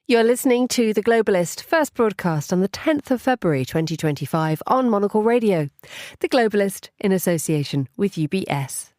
You're listening to The Globalist, first broadcast on the 10th of February 2025 on Monocle Radio. The Globalist in association with UBS.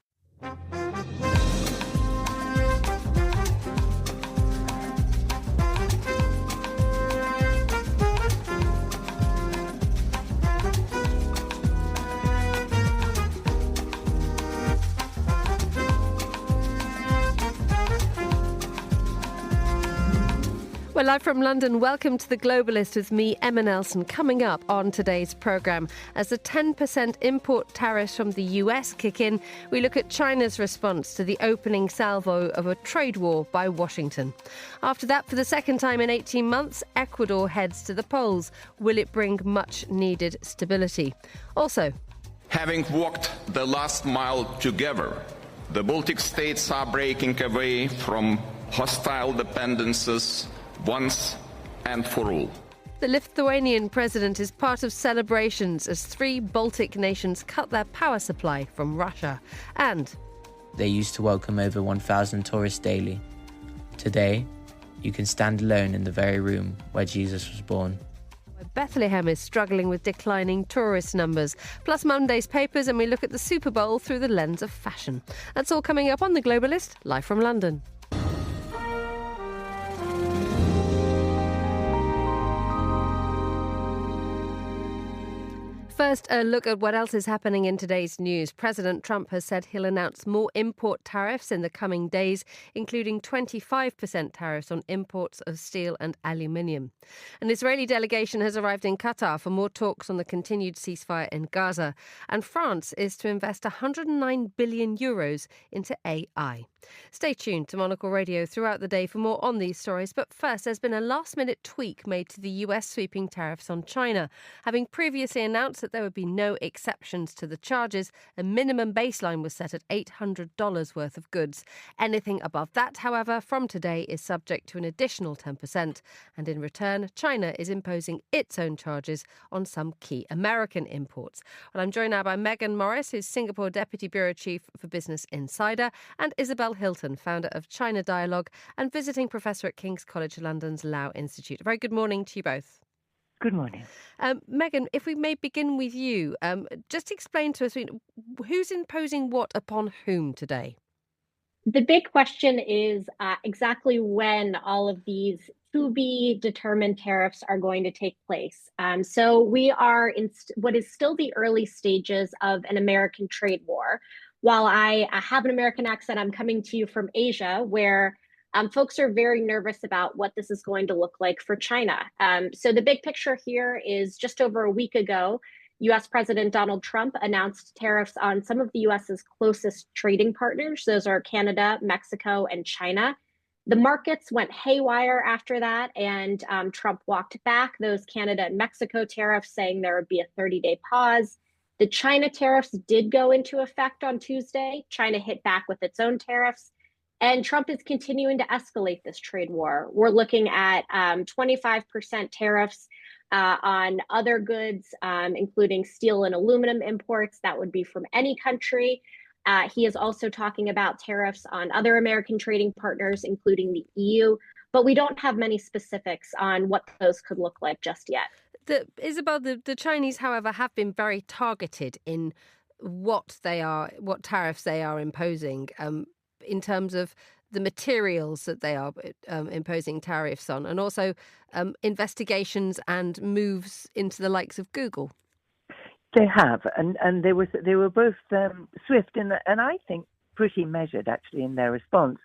Well, live from London, welcome to The Globalist with me, Emma Nelson. Coming up on today's programme, as the 10% import tariffs from the US kick in, we look at China's response to the opening salvo of a trade war by Washington. After that, for the second time in 18 months, Ecuador heads to the polls. Will it bring much needed stability? Also, having walked the last mile together, the Baltic states are breaking away from hostile dependencies once and for all. The Lithuanian president is part of celebrations as 3 Baltic nations cut their power supply from Russia. And they used to welcome over 1,000 tourists daily. Today, you can stand alone in the very room where Jesus was born. Bethlehem is struggling with declining tourist numbers. Plus Monday's papers, and we look at the Super Bowl through the lens of fashion. That's all coming up on The Globalist, live from London. First, a look at what else is happening in today's news. President Trump has said he'll announce more import tariffs in the coming days, including 25% tariffs on imports of steel and aluminium. An Israeli delegation has arrived in Qatar for more talks on the continued ceasefire in Gaza. And France is to invest €109 billion into AI. Stay tuned to Monocle Radio throughout the day for more on these stories. But first, there's been a last-minute tweak made to the US sweeping tariffs on China. Having previously announced that there would be no exceptions to the charges, a minimum baseline was set at $800 worth of goods. Anything above that, however, from today is subject to an additional 10%. And in return, China is imposing its own charges on some key American imports. Well, I'm joined now by Megan Morris, who's Singapore Deputy Bureau Chief for Business Insider, and Isabel Hilton, founder of China Dialogue and visiting professor at King's College London's Lau Institute. A very good morning to you both. Good morning. Megan, if we may begin with you, just explain to us who's imposing what upon whom today? The big question is exactly when all of these to-be-determined tariffs are going to take place. So we are in what is still the early stages of an American trade war. While I have an American accent, I'm coming to you from Asia, where folks are very nervous about what this is going to look like for China. So the big picture here is just over a week ago, U.S. President Donald Trump announced tariffs on some of the U.S.'s closest trading partners. Those are Canada, Mexico, and China. The markets went haywire after that, and Trump walked back those Canada and Mexico tariffs, saying there would be a 30-day pause. The China tariffs did go into effect on Tuesday. China hit back with its own tariffs. And Trump is continuing to escalate this trade war. We're looking at 25% tariffs on other goods, including steel and aluminum imports. That would be from any country. He is also talking about tariffs on other American trading partners, including the EU. But we don't have many specifics on what those could look like just yet. Isabel, the Chinese, however, have been very targeted in what tariffs they are imposing. In terms of the materials that they are imposing tariffs on, and also investigations and moves into the likes of Google. They have, and they were both swift and I think pretty measured actually in their response,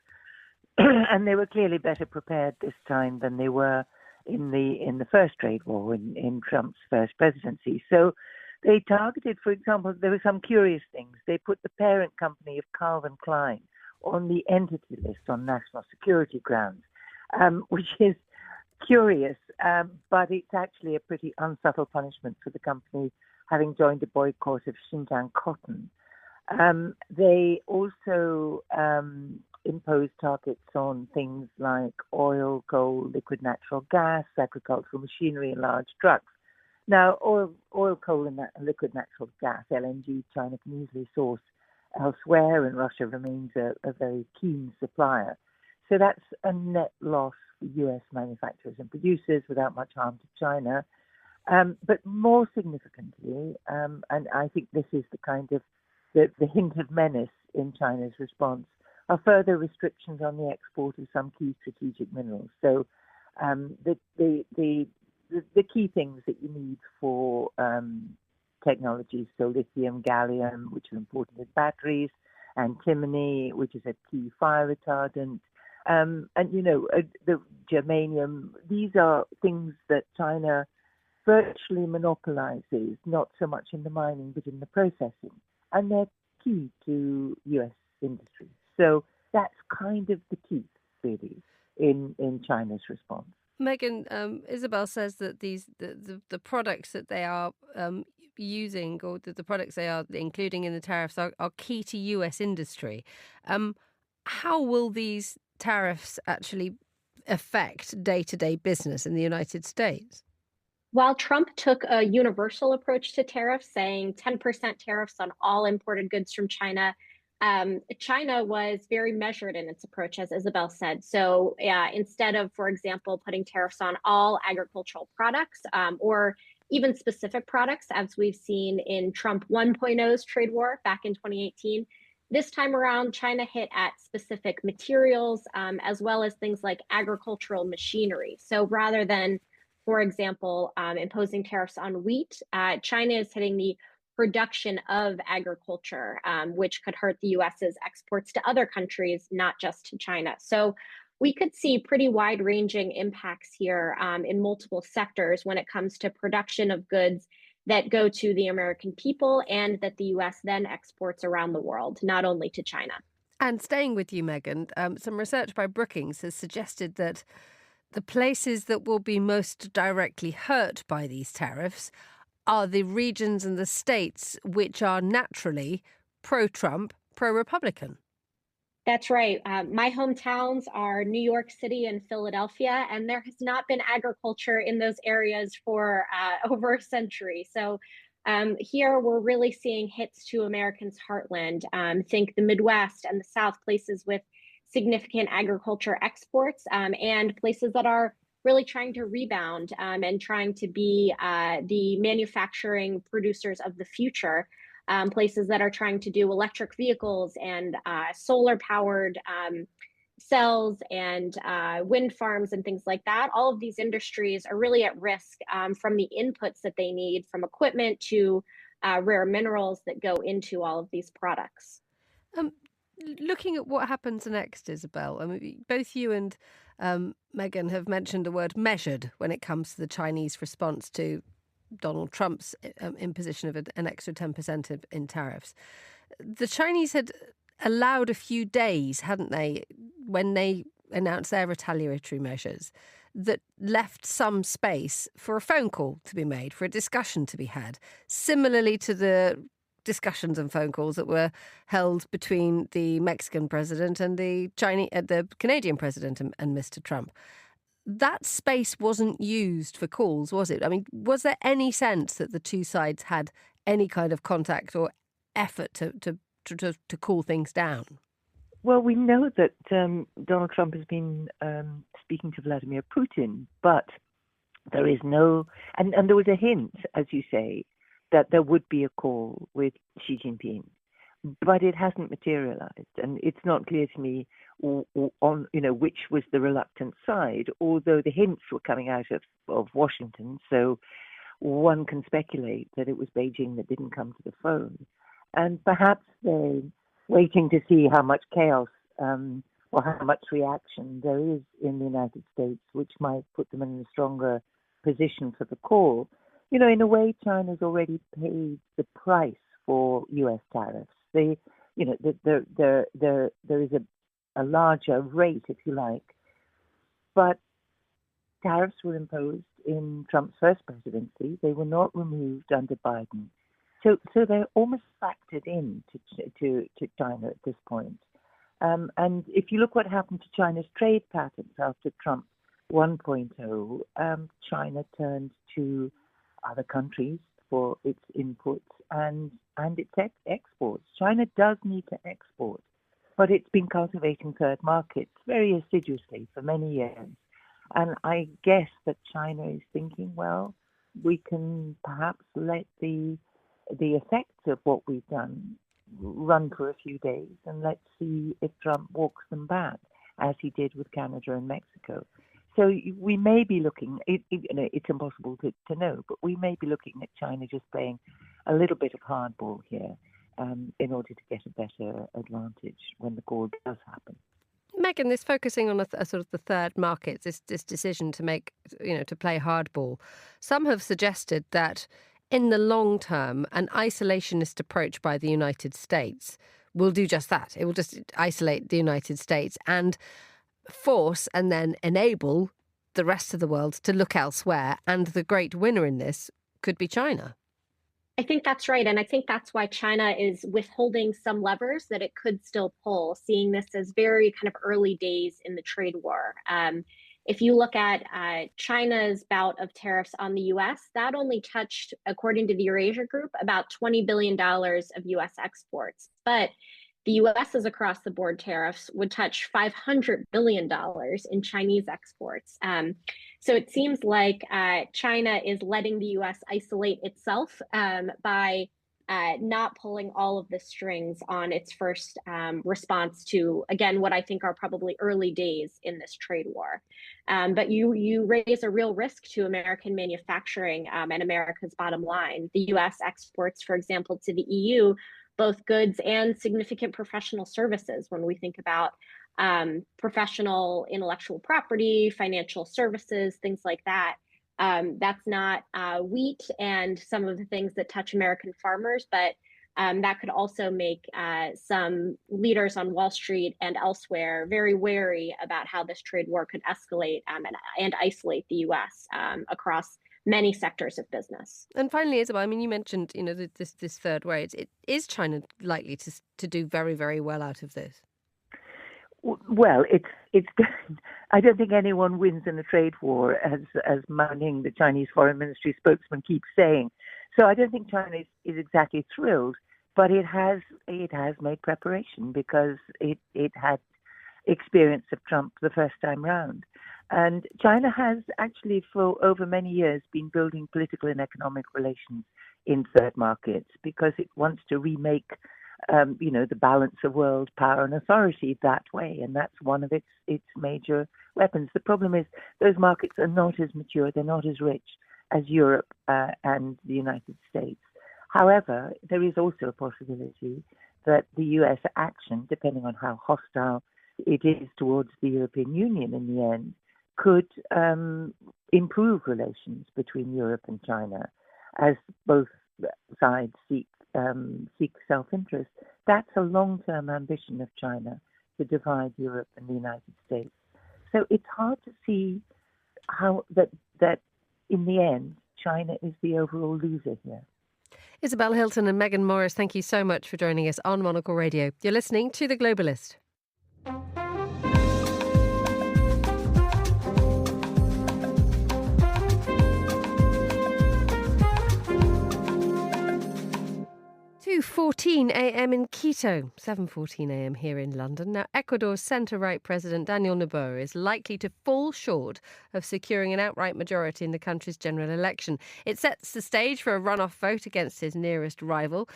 and they were clearly better prepared this time than they were in the first trade war in Trump's first presidency. So they targeted, for example, there were some curious things. They put the parent company of Calvin Klein on the entity list on national security grounds, which is curious, but it's actually a pretty unsubtle punishment for the company having joined the boycott of Xinjiang cotton. They also imposed targets on things like oil, coal, liquid natural gas, agricultural machinery, and large trucks. Now, oil, coal, and liquid natural gas, LNG, China can easily source elsewhere, and Russia remains a very keen supplier. So that's a net loss for US manufacturers and producers without much harm to China. But more significantly, and I think this is the kind of the hint of menace in China's response, are further restrictions on the export of some key strategic minerals. So the key things that you need for technologies, so lithium, gallium, which are important in batteries, antimony, which is a key fire retardant, and the germanium. These are things that China virtually monopolizes, not so much in the mining but in the processing, and they're key to U.S. industry. So that's kind of the key, really, in China's response. Megan, Isabel says that the products that they are using, or the products they are including in the tariffs, are key to U.S. industry. How will these tariffs actually affect day-to-day business in the United States? While Trump took a universal approach to tariffs, saying 10% tariffs on all imported goods from China, China was very measured in its approach, as Isabel said. So instead of, for example, putting tariffs on all agricultural products or even specific products, as we've seen in Trump 1.0's trade war back in 2018, this time around, China hit at specific materials as well as things like agricultural machinery. So rather than, for example, imposing tariffs on wheat, China is hitting the production of agriculture, which could hurt the US's exports to other countries, not just to China. So we could see pretty wide-ranging impacts here in multiple sectors when it comes to production of goods that go to the American people and that the US then exports around the world, not only to China. And staying with you, Megan, some research by Brookings has suggested that the places that will be most directly hurt by these tariffs are the regions and the states which are naturally pro-Trump, pro-Republican. That's right. My hometowns are New York City and Philadelphia, and there has not been agriculture in those areas for over a century. So here we're really seeing hits to Americans' heartland. Think the Midwest and the South, places with significant agriculture exports and places that are really trying to rebound and trying to be the manufacturing producers of the future. Places that are trying to do electric vehicles and solar-powered cells and wind farms and things like that. All of these industries are really at risk from the inputs that they need, from equipment to rare minerals that go into all of these products. Looking at what happens next, Isabel, I mean, both you and Megan have mentioned the word measured when it comes to the Chinese response to Donald Trump's imposition of an extra 10% in tariffs. The Chinese had allowed a few days, hadn't they, when they announced their retaliatory measures, that left some space for a phone call to be made, for a discussion to be had, similarly to the discussions and phone calls that were held between the Mexican president and the Canadian president and Mr. Trump. That space wasn't used for calls, was it? I mean, was there any sense that the two sides had any kind of contact or effort to cool things down? Well, we know that Donald Trump has been speaking to Vladimir Putin, but there is no, and there was a hint, as you say, that there would be a call with Xi Jinping, but it hasn't materialized, and it's not clear to me on which was the reluctant side, although the hints were coming out of Washington, so one can speculate that it was Beijing that didn't come to the phone. And perhaps they're waiting to see how much chaos or how much reaction there is in the United States, which might put them in a stronger position for the call. You know, in a way, China's already paid the price for U.S. tariffs. There is a larger rate, if you like, but tariffs were imposed in Trump's first presidency. They were not removed under Biden. So they're almost factored in to China at this point. And if you look what happened to China's trade patterns after Trump 1.0, China turned to other countries for its inputs and its exports. China does need to export, but it's been cultivating third markets very assiduously for many years. And I guess that China is thinking, well, we can perhaps let the effects of what we've done run for a few days, and let's see if Trump walks them back, as he did with Canada and Mexico. So we may be looking, it's impossible to know, but we may be looking at China just playing a little bit of hardball here in order to get a better advantage when the call does happen. Megan, this focusing on a sort of the third market, this decision to make, to play hardball, some have suggested that in the long term, an isolationist approach by the United States will do just that. It will just isolate the United States and force and then enable the rest of the world to look elsewhere. And the great winner in this could be China. I think that's right. And I think that's why China is withholding some levers that it could still pull, seeing this as very kind of early days in the trade war. If you look at China's bout of tariffs on the U.S., that only touched, according to the Eurasia Group, about $20 billion of U.S. exports. But the U.S.'s across-the-board tariffs would touch $500 billion in Chinese exports. So it seems like China is letting the U.S. isolate itself by not pulling all of the strings on its first response to, again, what I think are probably early days in this trade war. But you raise a real risk to American manufacturing and America's bottom line. The U.S. exports, for example, to the EU, both goods and significant professional services when we think about professional intellectual property, financial services, things like that. That's not wheat and some of the things that touch American farmers, but that could also make some leaders on Wall Street and elsewhere very wary about how this trade war could escalate and isolate the U.S. Across many sectors of business. And finally, Isabel, I mean, you mentioned, this third way. Is China likely to do very, very well out of this? Well, it's. I don't think anyone wins in a trade war, as Mao Ning, the Chinese Foreign Ministry spokesman, keeps saying. So I don't think China is exactly thrilled, but it has made preparation because it had experience of Trump the first time round. And China has actually, for over many years, been building political and economic relations in third markets because it wants to remake, the balance of world power and authority that way. And that's one of its major weapons. The problem is those markets are not as mature, they're not as rich as Europe and the United States. However, there is also a possibility that the U.S. action, depending on how hostile it is towards the European Union in the end, could improve relations between Europe and China as both sides seek self-interest. That's a long-term ambition of China, to divide Europe and the United States. So it's hard to see how that in the end, China is the overall loser here. Isabel Hilton and Megan Morris, thank you so much for joining us on Monocle Radio. You're listening to The Globalist. Two 14 a.m. in Quito, 7:14 a.m. here in London. Now, Ecuador's centre-right President Daniel Noboa is likely to fall short of securing an outright majority in the country's general election. It sets the stage for a runoff vote against his nearest rival.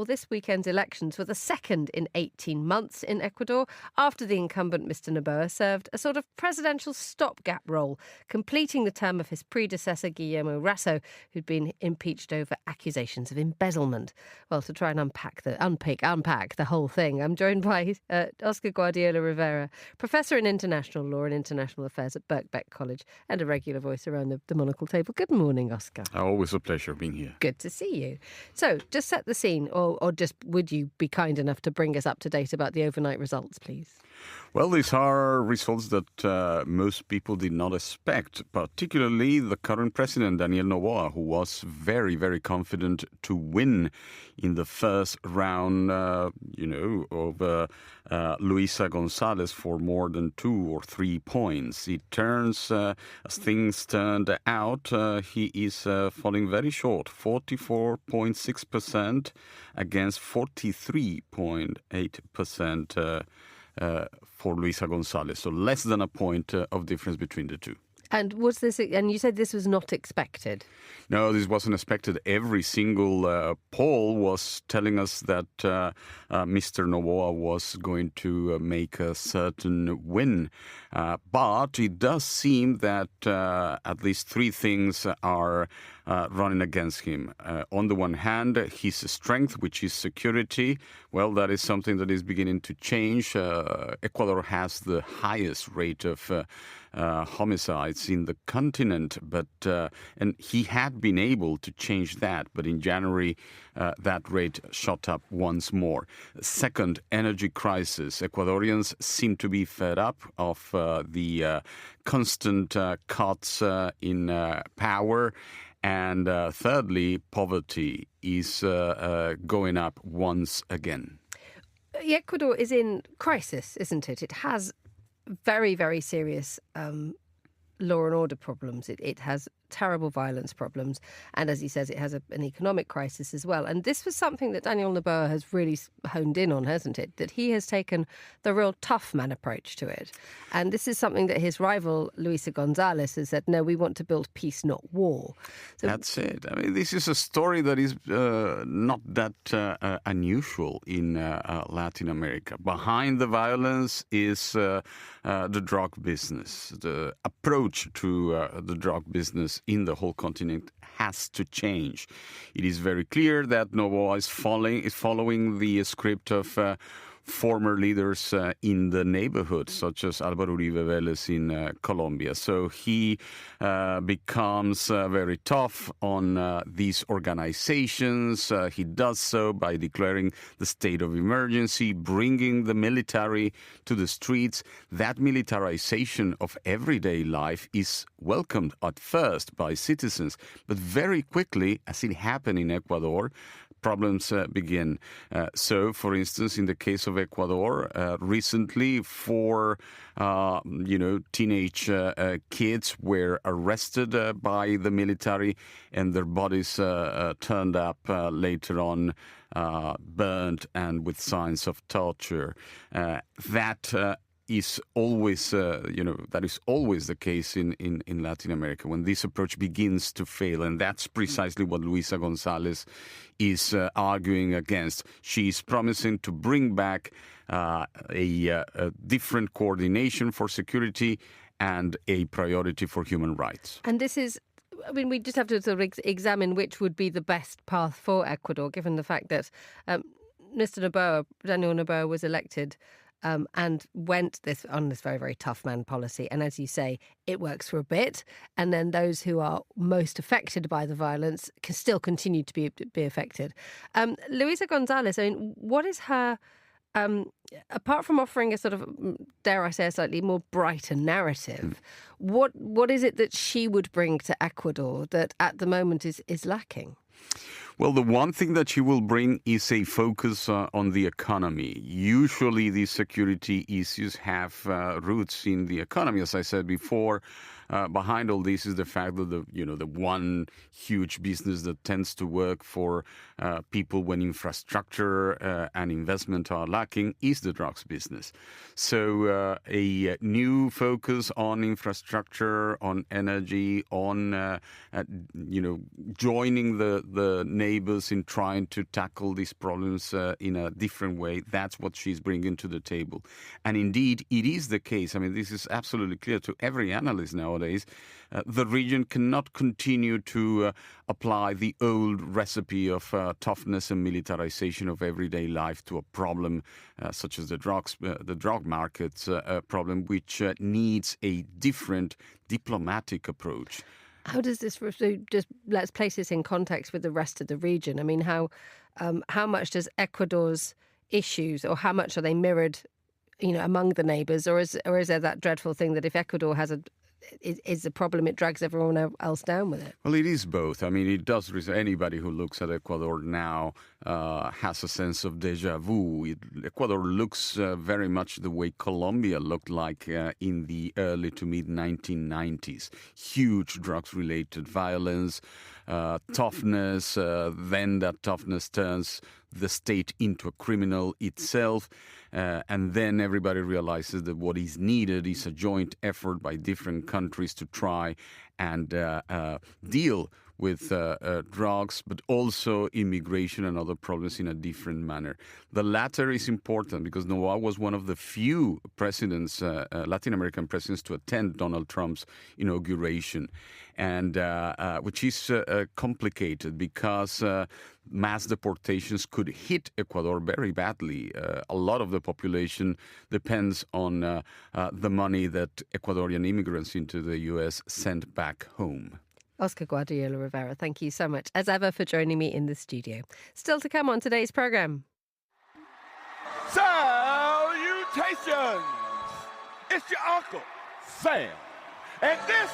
This weekend's elections were the second in 18 months in Ecuador after the incumbent Mr. Noboa served a sort of presidential stopgap role, completing the term of his predecessor Guillermo Lasso, who'd been impeached over accusations of embezzlement. Well, to try and unpack the whole thing, I'm joined by Oscar Guardiola Rivera, Professor in International Law and International Affairs at Birkbeck College and a regular voice around the Monocle table. Good morning, Oscar. Always a pleasure being here. Good to see you. So, just set the scene, or just would you be kind enough to bring us up to date about the overnight results, please? Well, these are results that most people did not expect, particularly the current president, Daniel Noboa, who was very, very confident to win in the first round, of Luisa González for more than 2 or 3 points. It turns, as things turned out, he is falling very short, 44.6% against 43.8%. For Luisa González, so less than a point of difference between the two. And was this? And you said this was not expected. No, this wasn't expected. Every single poll was telling us that Mr. Noboa was going to make a certain win. But it does seem that at least three things are running against him. On the one hand, his strength, which is security. Well, that is something that is beginning to change. Ecuador has the highest rate of homicides in the continent, but and he had been able to change that, but in January that rate shot up once more. Second, energy crisis. Ecuadorians seem to be fed up of the constant cuts in power. And thirdly, poverty is going up once again. Ecuador is in crisis, isn't it? It has very, very serious law and order problems. It has terrible violence problems. And as he says, it has an economic crisis as well. And this was something that Daniel Noboa has really honed in on, hasn't it? That he has taken the real tough man approach to it. And this is something that his rival, Luisa González, has said, no, we want to build peace, not war. So that's it. I mean, this is a story that is not that unusual in Latin America. Behind the violence is the drug business. The approach to the drug business in the whole continent has to change. It is very clear that Noboa is following the script of former leaders in the neighborhood, such as Álvaro Uribe Vélez in Colombia. So he becomes very tough on these organizations. He does so by declaring the state of emergency, bringing the military to the streets. That militarization of everyday life is welcomed at first by citizens, but very quickly, as it happened in Ecuador, problems begin. So, for instance, in the case of Ecuador, recently 4 teenage kids were arrested by the military and their bodies turned up later on, burnt and with signs of torture. That is always, that is always the case in Latin America when this approach begins to fail. And that's precisely what Luisa González is arguing against. She's promising to bring back a different coordination for security and a priority for human rights. And this is, I mean, we just have to sort of examine which would be the best path for Ecuador, given the fact that Mr. Noboa, Daniel Noboa, was elected and went on this very, very tough man policy. And as you say, it works for a bit. And then those who are most affected by the violence can still continue to be affected. Luisa González, I mean, what is her, apart from offering a sort of, dare I say, a slightly more brighter narrative, what is it that she would bring to Ecuador that at the moment is lacking? Well, the one thing that she will bring is a focus on the economy. Usually these security issues have roots in the economy. As I said before, behind all this is the fact that the one huge business that tends to work for people when infrastructure and investment are lacking is the drugs business. So a new focus on infrastructure, on energy, on joining the neighbors in trying to tackle these problems in a different way. That's what she's bringing to the table. And indeed, it is the case. I mean, this is absolutely clear to every analyst nowadays. The region cannot continue to apply the old recipe of toughness and militarization of everyday life to a problem such as the drug markets problem, which needs a different diplomatic approach. How does this, just let's place this in context with the rest of the region. I mean, how much does Ecuador's issues, or how much are they mirrored, among the neighbours, or is there that dreadful thing that if Ecuador has is a problem, it drags everyone else down with it? Well, it is both. I mean, it does. Anybody who looks at Ecuador now has a sense of déjà vu. Ecuador looks very much the way Colombia looked like in the early to mid 1990s. Huge drugs-related violence, toughness. Then that toughness turns the state into a criminal itself. And then everybody realizes that what is needed is a joint effort by different countries to try and deal with drugs, but also immigration and other problems in a different manner. The latter is important because Noboa was one of the few presidents, Latin American presidents, to attend Donald Trump's inauguration, and which is complicated because mass deportations could hit Ecuador very badly. A lot of the population depends on the money that Ecuadorian immigrants into the U.S. send back home. Oscar Guardiola Rivera, thank you so much, as ever, for joining me in the studio. Still to come on today's programme. Salutations! It's your Uncle Sam, and this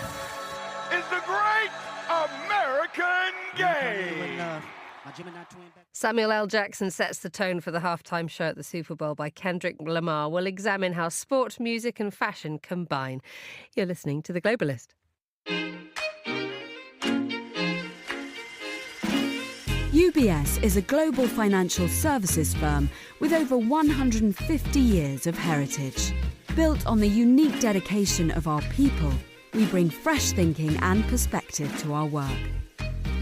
is the Great American Game. Samuel L. Jackson sets the tone for the halftime show at the Super Bowl by Kendrick Lamar. We'll examine how sport, music and fashion combine. You're listening to The Globalist. UBS is a global financial services firm with over 150 years of heritage. Built on the unique dedication of our people, we bring fresh thinking and perspective to our work.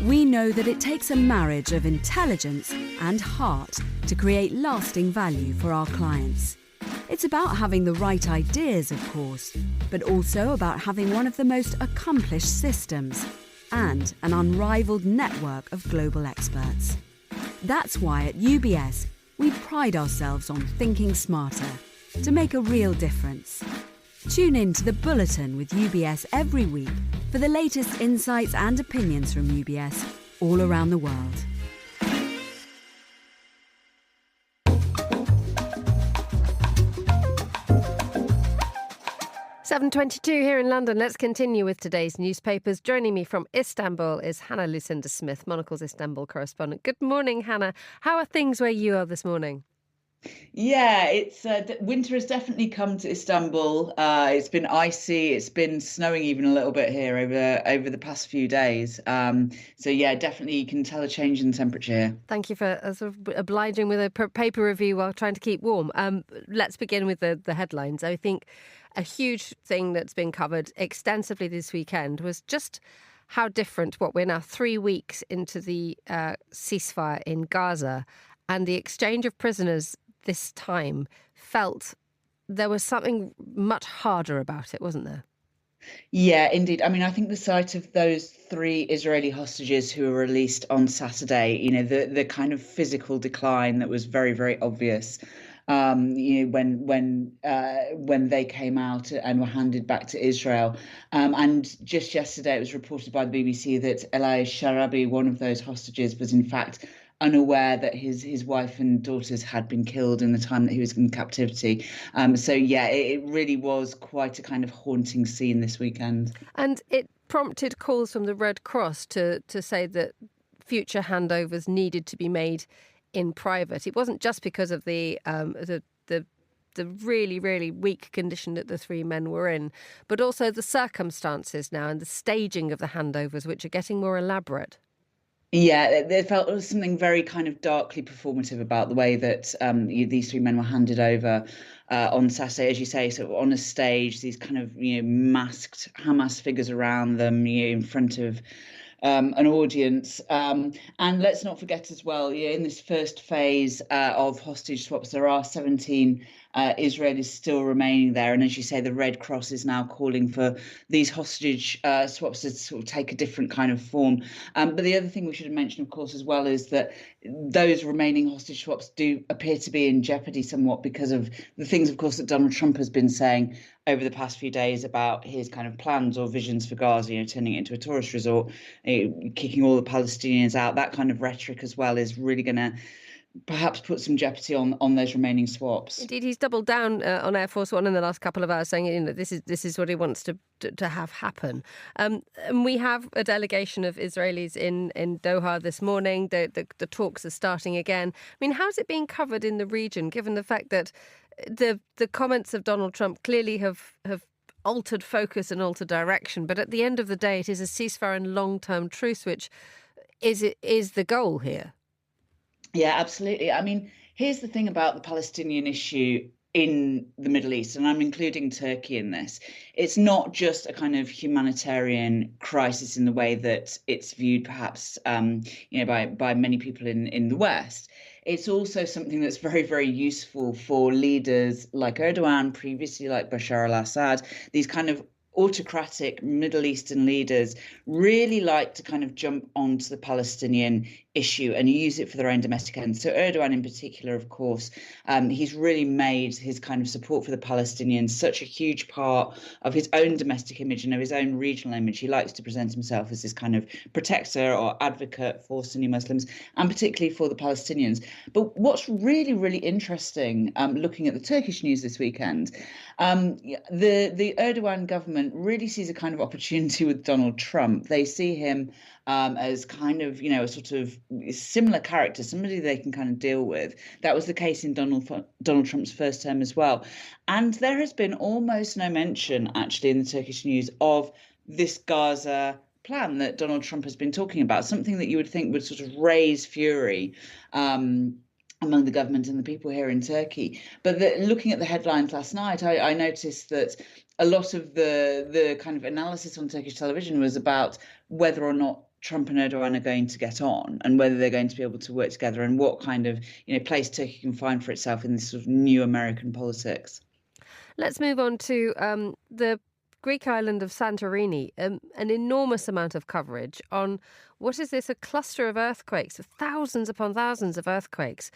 We know that it takes a marriage of intelligence and heart to create lasting value for our clients. It's about having the right ideas, of course, but also about having one of the most accomplished systems and an unrivaled network of global experts. That's why at UBS, we pride ourselves on thinking smarter to make a real difference. Tune in to The Bulletin with UBS every week for the latest insights and opinions from UBS all around the world. 7:22 here in London. Let's continue with today's newspapers. Joining me from Istanbul is Hannah Lucinda Smith, Monocle's Istanbul correspondent. Good morning, Hannah. How are things where you are this morning? Yeah, it's winter has definitely come to Istanbul. It's been icy. It's been snowing even a little bit here over the past few days. So yeah, definitely you can tell a change in temperature here. Thank you for sort of obliging with a paper review while trying to keep warm. Let's begin with the headlines. I think a huge thing that's been covered extensively this weekend was just how different what we're now 3 weeks into the ceasefire in Gaza, and the exchange of prisoners this time felt there was something much harder about it, wasn't there? Yeah, indeed. I mean, I think the sight of those 3 Israeli hostages who were released on Saturday, the kind of physical decline that was very, very obvious. When they came out and were handed back to Israel. And just yesterday, it was reported by the BBC that Elai Sharabi, one of those hostages, was in fact unaware that his wife and daughters had been killed in the time that he was in captivity. So, yeah, it really was quite a kind of haunting scene this weekend. And it prompted calls from the Red Cross to say that future handovers needed to be made in private. It wasn't just because of the really, really weak condition that the 3 men were in, but also the circumstances now and the staging of the handovers, which are getting more elaborate. Yeah, there felt something very kind of darkly performative about the way that these 3 men were handed over on Saturday, as you say, so on a stage, these kind of masked Hamas figures around them, in front of an audience. And let's not forget as well, in this first phase of hostage swaps, there are 17 Israelis still remaining there. And as you say, the Red Cross is now calling for these hostage swaps to sort of take a different kind of form. But the other thing we should have mentioned, of course, as well, is that those remaining hostage swaps do appear to be in jeopardy somewhat because of the things, of course, that Donald Trump has been saying over the past few days about his kind of plans or visions for Gaza, turning it into a tourist resort, kicking all the Palestinians out. That kind of rhetoric as well is really going to perhaps put some jeopardy on those remaining swaps. Indeed, he's doubled down on Air Force One in the last couple of hours, saying this is what he wants to have happen. And we have a delegation of Israelis in Doha this morning. The talks are starting again. I mean, how's it being covered in the region, given the fact that the comments of Donald Trump clearly have altered focus and altered direction. But at the end of the day, it is a ceasefire and long-term truce, which is the goal here. Yeah, absolutely. I mean, here's the thing about the Palestinian issue in the Middle East, and I'm including Turkey in this. It's not just a kind of humanitarian crisis in the way that it's viewed, perhaps, by many people in the West. It's also something that's very, very useful for leaders like Erdogan, previously like Bashar al-Assad. These kind of autocratic Middle Eastern leaders really like to kind of jump onto the Palestinian issue and use it for their own domestic ends. So Erdogan in particular, of course, he's really made his kind of support for the Palestinians such a huge part of his own domestic image and of his own regional image. He likes to present himself as this kind of protector or advocate for Sunni Muslims, and particularly for the Palestinians. But what's really, really interesting, looking at the Turkish news this weekend, the Erdogan government really sees a kind of opportunity with Donald Trump. They see him as kind of, a sort of similar character, somebody they can kind of deal with. That was the case in Donald Trump's first term as well. And there has been almost no mention, actually, in the Turkish news of this Gaza plan that Donald Trump has been talking about, something that you would think would sort of raise fury among the government and the people here in Turkey. But looking at the headlines last night, I noticed that a lot of the kind of analysis on Turkish television was about whether or not Trump and Erdogan are going to get on and whether they're going to be able to work together and what kind of place Turkey can find for itself in this sort of new American politics. Let's move on to the Greek island of Santorini. An enormous amount of coverage on what is this, a cluster of earthquakes, thousands upon thousands of earthquakes,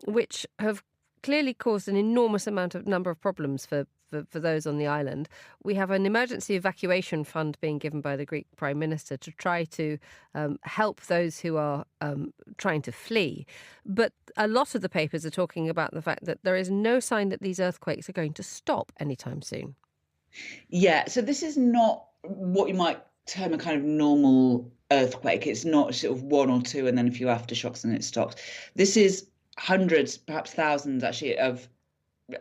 which have clearly caused an enormous number of problems for those on the island. We have an emergency evacuation fund being given by the Greek Prime Minister to try to help those who are trying to flee. But a lot of the papers are talking about the fact that there is no sign that these earthquakes are going to stop anytime soon. Yeah, so this is not what you might term a kind of normal earthquake. It's not sort of one or two and then a few aftershocks and it stops. This is hundreds, perhaps thousands actually, of,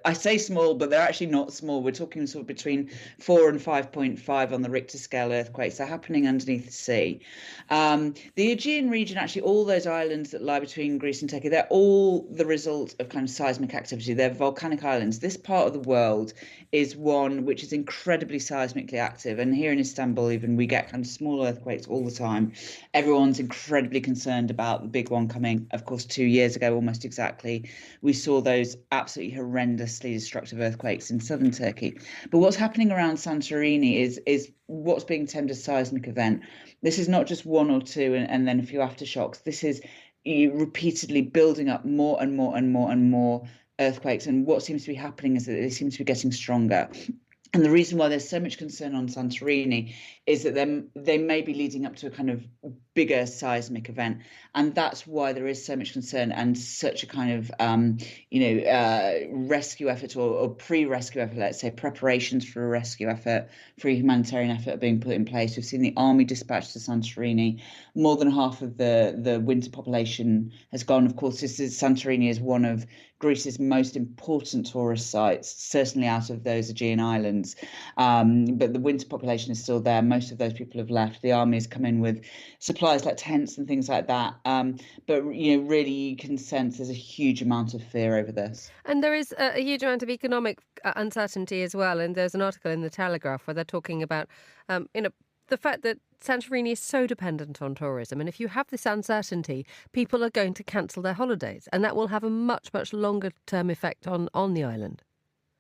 I say small, but they're actually not small. We're talking sort of between 4 and 5.5 on the Richter scale earthquakes. They're happening underneath the sea. The Aegean region, actually, all those islands that lie between Greece and Turkey, they're all the result of kind of seismic activity. They're volcanic islands. This part of the world is one which is incredibly seismically active. And here in Istanbul, even, we get kind of small earthquakes all the time. Everyone's incredibly concerned about the big one coming, of course, 2 years ago, almost exactly. We saw those absolutely horrendously destructive earthquakes in southern Turkey. But what's happening around Santorini is what's being termed a seismic event. This is not just one or two and then a few aftershocks. This is repeatedly building up more and more and more and more earthquakes. And what seems to be happening is that they seem to be getting stronger. And the reason why there's so much concern on Santorini is that they may be leading up to a kind of bigger seismic event. And that's why there is so much concern and such a kind of, rescue effort or pre-rescue effort, let's say, preparations for a rescue effort, for a humanitarian effort being put in place. We've seen the army dispatched to Santorini. More than half of the winter population has gone. Of course, Santorini is one of Greece's most important tourist sites, certainly out of those Aegean islands. But the winter population is still there. Most of those people have left. The army has come in with supplies like tents and things like that. But really you can sense there's a huge amount of fear over this. And there is a huge amount of economic uncertainty as well. And there's an article in the Telegraph where they're talking about, the fact that Santorini is so dependent on tourism. And if you have this uncertainty, people are going to cancel their holidays. And that will have a much, much longer term effect on the island.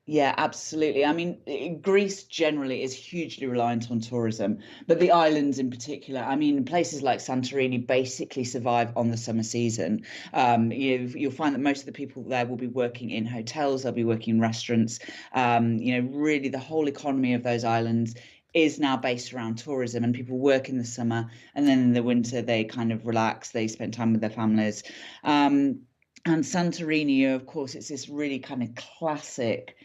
Yeah, absolutely. I mean, Greece generally is hugely reliant on tourism, but the islands in particular, I mean, places like Santorini basically survive on the summer season. You'll find that most of the people there will be working in hotels, they'll be working in restaurants. Really the whole economy of those islands is now based around tourism, and people work in the summer and then in the winter they kind of relax, they spend time with their families. And Santorini, of course, it's this really kind of classic,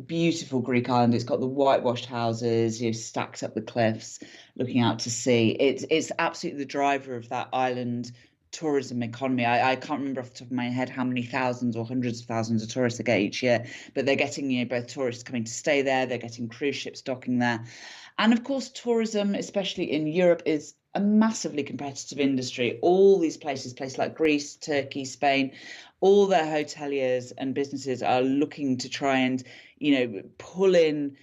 beautiful Greek island. It's got the whitewashed houses, stacked up the cliffs, looking out to sea. It's absolutely the driver of that island tourism economy. I can't remember off the top of my head how many thousands or hundreds of thousands of tourists they get each year, but they're getting, both tourists coming to stay there, they're getting cruise ships docking there. And of course, tourism, especially in Europe, is a massively competitive industry. All these places like Greece, Turkey, Spain, all their hoteliers and businesses are looking to try and, pull in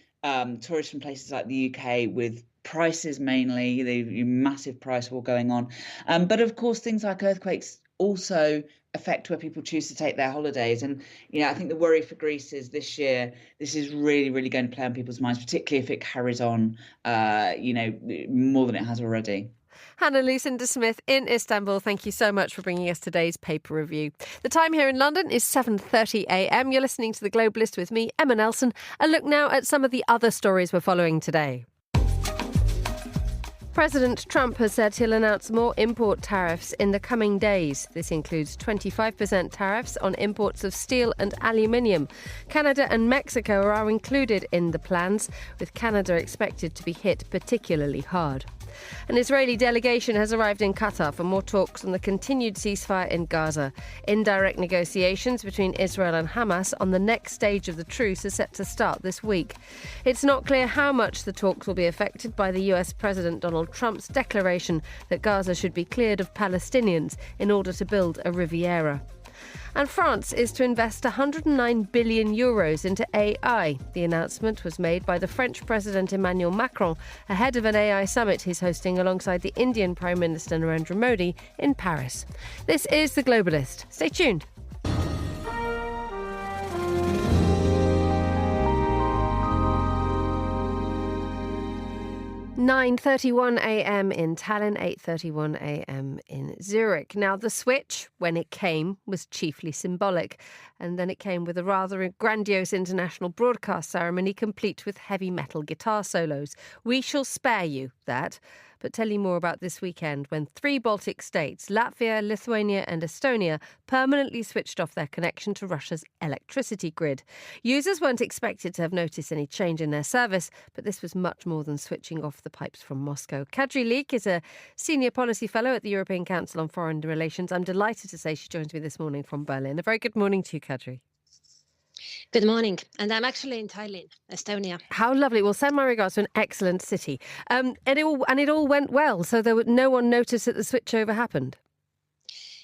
tourists from places like the UK with prices mainly, the massive price war going on. But of course, things like earthquakes also affect where people choose to take their holidays. And, I think the worry for Greece is this year, this is really, really going to play on people's minds, particularly if it carries on, more than it has already. Hannah Lucinda Smith in Istanbul, thank you so much for bringing us today's paper review. The time here in London is 7:30 a.m. You're listening to The Globalist with me, Emma Nelson. A look now at some of the other stories we're following today. President Trump has said he'll announce more import tariffs in the coming days. This includes 25% tariffs on imports of steel and aluminium. Canada and Mexico are included in the plans, with Canada expected to be hit particularly hard. An Israeli delegation has arrived in Qatar for more talks on the continued ceasefire in Gaza. Indirect negotiations between Israel and Hamas on the next stage of the truce are set to start this week. It's not clear how much the talks will be affected by the US President Donald Trump's declaration that Gaza should be cleared of Palestinians in order to build a Riviera. And France is to invest €109 billion into AI. The announcement was made by the French President Emmanuel Macron ahead of an AI summit he's hosting alongside the Indian Prime Minister Narendra Modi in Paris. This is The Globalist. Stay tuned. 9:31 a.m. in Tallinn, 8:31 a.m. in Zurich. Now, the switch, when it came, was chiefly symbolic. And then it came with a rather grandiose international broadcast ceremony complete with heavy metal guitar solos. We shall spare you that, but tell you more about this weekend when 3 Baltic states, Latvia, Lithuania and Estonia, permanently switched off their connection to Russia's electricity grid. Users weren't expected to have noticed any change in their service, but this was much more than switching off the pipes from Moscow. Kadri Leek is a senior policy fellow at the European Council on Foreign Relations. I'm delighted to say she joins me this morning from Berlin. A very good morning to you, Kadri. Good morning. And I'm actually in Tallinn, Estonia. How lovely. Well, send my regards to an excellent city. And it all went well. So no one noticed that the switchover happened.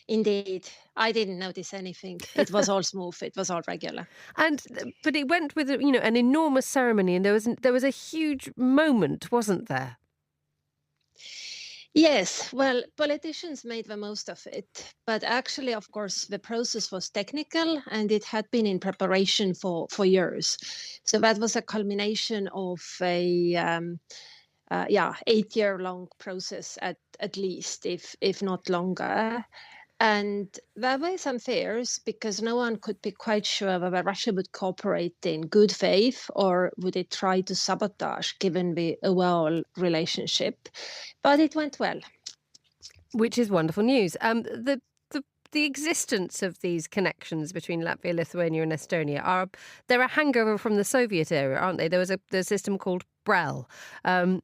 Indeed. I didn't notice anything. It was all smooth. It was all regular. But it went with, an enormous ceremony. And there was a huge moment, wasn't there? Yes, well, politicians made the most of it. But actually, of course, the process was technical and it had been in preparation for years. So that was a culmination of a 8-year-long process at least, if not longer. And there were some fears because no one could be quite sure whether Russia would cooperate in good faith or would it try to sabotage given the overall relationship. But it went well. Which is wonderful news. The existence of these connections between Latvia, Lithuania and Estonia they're a hangover from the Soviet era, aren't they? There was a system called BREL,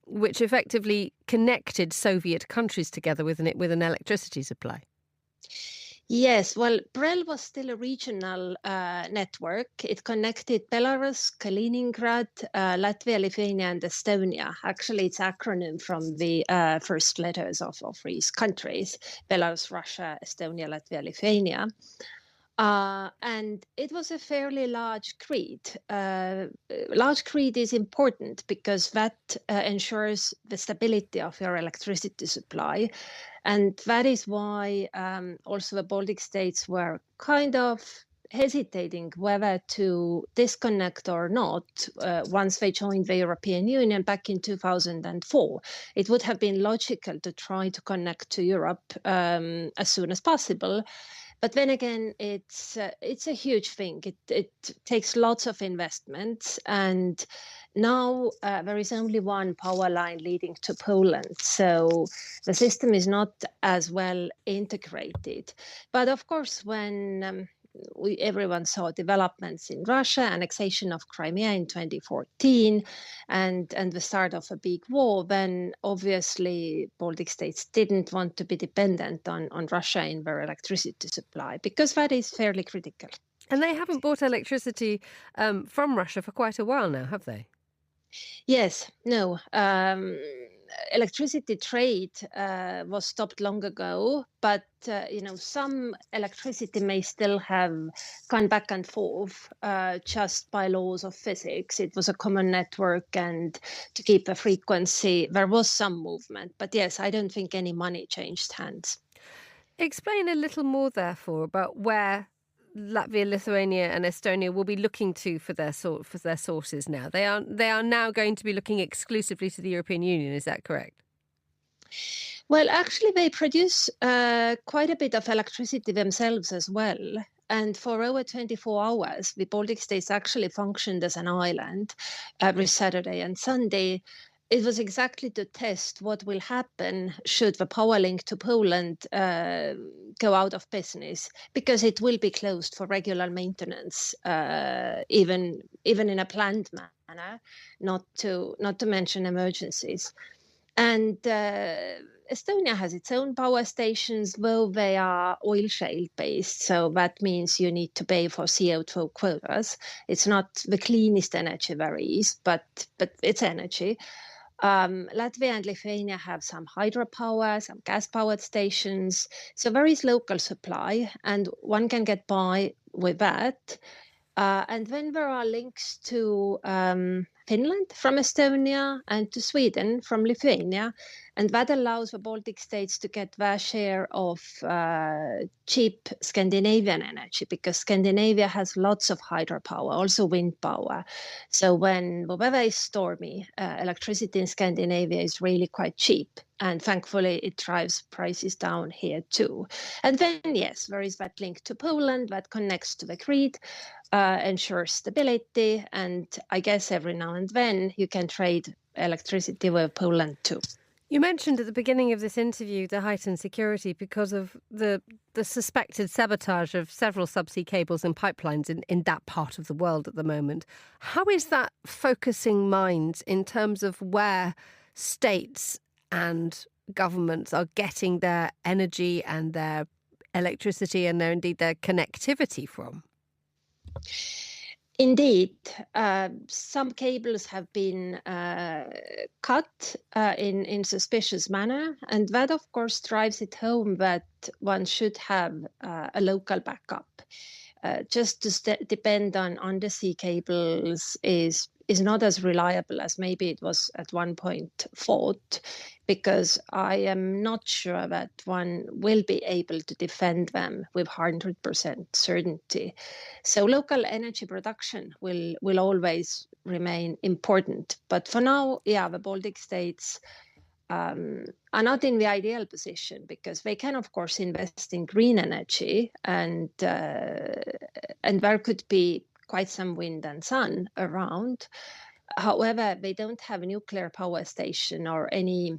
which effectively connected Soviet countries together with an electricity supply. Yes, well, BREL was still a regional network. It connected Belarus, Kaliningrad, Latvia, Lithuania, and Estonia. Actually, it's an acronym from the first letters of these countries: Belarus, Russia, Estonia, Latvia, Lithuania. And it was a fairly large grid. Large grid is important because that ensures the stability of your electricity supply. And that is why also the Baltic states were kind of hesitating whether to disconnect or not once they joined the European Union back in 2004. It would have been logical to try to connect to Europe as soon as possible. But then again, it's a huge thing. It takes lots of investments, and now there is only one power line leading to Poland, so the system is not as well integrated. But of course, when everyone saw developments in Russia, annexation of Crimea in 2014, and the start of a big war. Then obviously Baltic states didn't want to be dependent on Russia in their electricity supply, because that is fairly critical. And they haven't bought electricity from Russia for quite a while now, have they? Yes, no. Electricity trade was stopped long ago, but some electricity may still have gone back and forth just by laws of physics. It was a common network, and to keep the frequency, there was some movement. But yes, I don't think any money changed hands. Explain a little more, therefore, about where Latvia, Lithuania and Estonia will be looking to for their sources now. They are now going to be looking exclusively to the European Union. Is that correct? Well, actually, they produce quite a bit of electricity themselves as well. And for over 24 hours, the Baltic states actually functioned as an island every Saturday and Sunday. It was exactly to test what will happen should the power link to Poland go out of business, because it will be closed for regular maintenance, even in a planned manner, not to mention emergencies. And Estonia has its own power stations, though they are oil shale based. So that means you need to pay for CO2 quotas. It's not the cleanest energy there is, but it's energy. Latvia and Lithuania have some hydropower, some gas-powered stations. So there is local supply, and one can get by with that. And then there are links to Finland from Estonia and to Sweden from Lithuania. And that allows the Baltic states to get their share of cheap Scandinavian energy, because Scandinavia has lots of hydropower, also wind power. So when the weather is stormy, electricity in Scandinavia is really quite cheap. And thankfully, it drives prices down here too. And then, yes, there is that link to Poland that connects to the grid, ensures stability. And I guess every now and then you can trade electricity with Poland too. You mentioned at the beginning of this interview the heightened security because of the suspected sabotage of several subsea cables and pipelines in that part of the world at the moment. How is that focusing minds in terms of where states and governments are getting their energy and their electricity and indeed their connectivity from? Indeed, some cables have been cut in suspicious manner, and that, of course, drives it home that one should have a local backup. Just to depend on undersea cables is not as reliable as maybe it was at one point thought, because I am not sure that one will be able to defend them with 100% certainty. So local energy production will always remain important. But for now, the Baltic states are not in the ideal position, because they can, of course, invest in green energy, and there could be quite some wind and sun around. However, they don't have a nuclear power station or any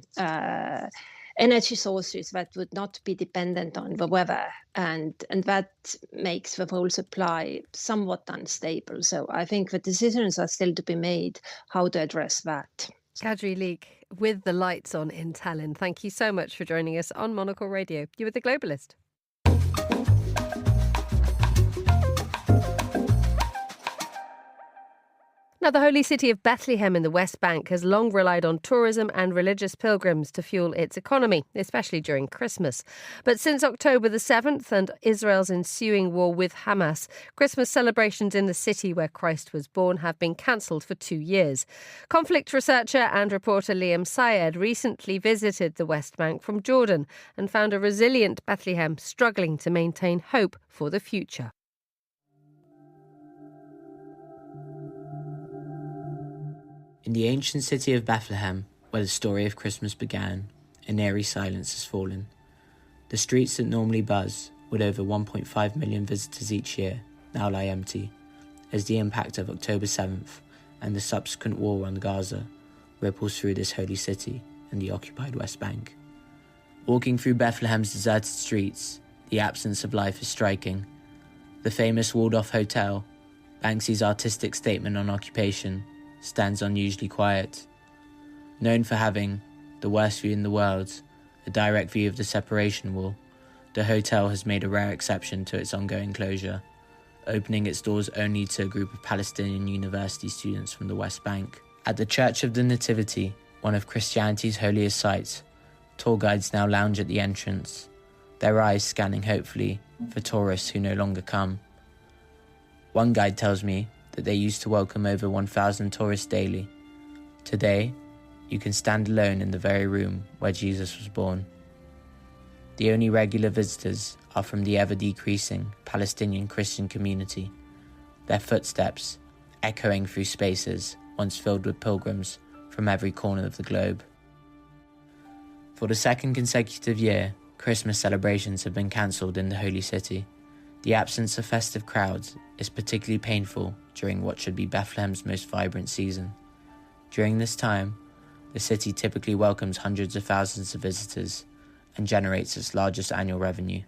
energy sources that would not be dependent on the weather, and that makes the whole supply somewhat unstable. So I think the decisions are still to be made how to address that. Kadri Leek with the lights on in Tallinn. Thank you so much for joining us on Monocle Radio. You were the Globalist. Now, the holy city of Bethlehem in the West Bank has long relied on tourism and religious pilgrims to fuel its economy, especially during Christmas. But since October the 7th and Israel's ensuing war with Hamas, Christmas celebrations in the city where Christ was born have been cancelled for 2 years. Conflict researcher and reporter Liam Syed recently visited the West Bank from Jordan and found a resilient Bethlehem struggling to maintain hope for the future. In the ancient city of Bethlehem, where the story of Christmas began, an eerie silence has fallen. The streets that normally buzz, with over 1.5 million visitors each year, now lie empty, as the impact of October 7th and the subsequent war on Gaza ripples through this holy city and the occupied West Bank. Walking through Bethlehem's deserted streets, the absence of life is striking. The famous walled-off hotel, Banksy's artistic statement on occupation, stands unusually quiet. Known for having the worst view in the world, a direct view of the separation wall, the hotel has made a rare exception to its ongoing closure, opening its doors only to a group of Palestinian university students from the West Bank. At the Church of the Nativity, one of Christianity's holiest sites, tour guides now lounge at the entrance, their eyes scanning hopefully for tourists who no longer come. One guide tells me that they used to welcome over 1,000 tourists daily. Today, you can stand alone in the very room where Jesus was born. The only regular visitors are from the ever-decreasing Palestinian Christian community, their footsteps echoing through spaces once filled with pilgrims from every corner of the globe. For the second consecutive year, Christmas celebrations have been cancelled in the Holy City. The absence of festive crowds is particularly painful during what should be Bethlehem's most vibrant season. During this time, the city typically welcomes hundreds of thousands of visitors and generates its largest annual revenue.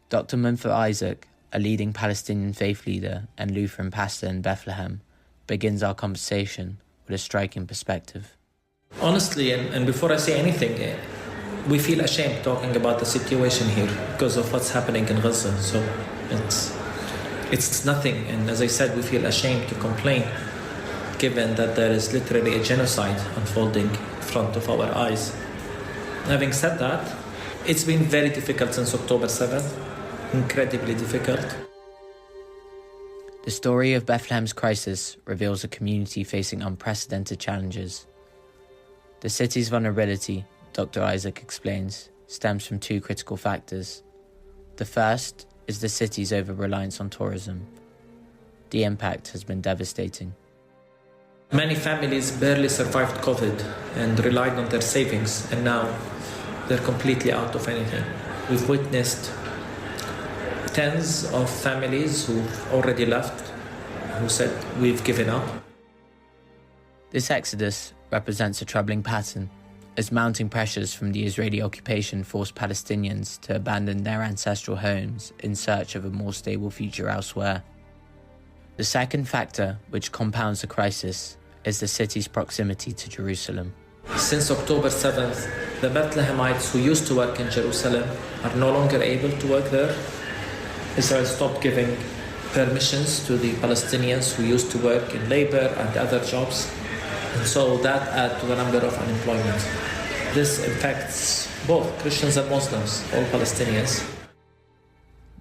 Dr. Munfer Isaac, a leading Palestinian faith leader and Lutheran pastor in Bethlehem, begins our conversation with a striking perspective. Honestly, and before I say anything, we feel ashamed talking about the situation here because of what's happening in Gaza. So it's nothing, and as I said, we feel ashamed to complain given that there is literally a genocide unfolding in front of our eyes. Having said that, it's been very difficult since October 7th, incredibly difficult. The story of Bethlehem's crisis reveals a community facing unprecedented challenges. The city's vulnerability, Dr. Isaac explains, stems from two critical factors. The first is the city's over-reliance on tourism. The impact has been devastating. Many families barely survived COVID and relied on their savings, and now they're completely out of anything. We've witnessed tens of families who've already left, who said, we've given up. This exodus represents a troubling pattern, as mounting pressures from the Israeli occupation forced Palestinians to abandon their ancestral homes in search of a more stable future elsewhere. The second factor, which compounds the crisis, is the city's proximity to Jerusalem. Since October 7th, the Bethlehemites who used to work in Jerusalem are no longer able to work there. Israel stopped giving permissions to the Palestinians who used to work in labor and other jobs, and so that adds to the number of unemployment. This affects both Christians and Muslims, all Palestinians.